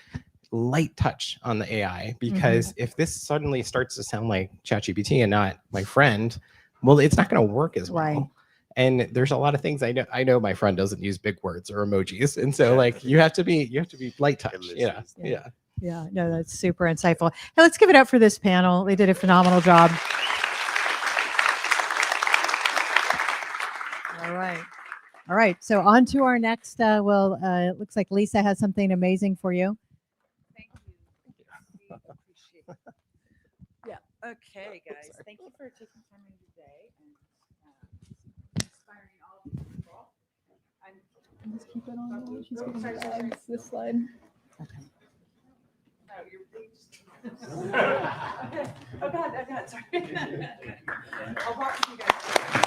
light touch on the AI, because if this suddenly starts to sound like ChatGPT and not my friend, well, it's not going to work as well. Right. And there's a lot of things I know my friend doesn't use big words or emojis, and so you have to be light touch. Yeah. Yeah, no, that's super insightful. Hey, let's give it up for this panel. They did a phenomenal job. All right. So on to our next. It looks like Lisa has something amazing for you. Thank you. We appreciate it. Yeah. Okay, guys. Thank you for taking time in today and inspiring all of these people. Just keep it on. She's Oh, getting sorry, bags this slide. Okay. No, you're okay. Oh God, sorry. I'll walk with you guys.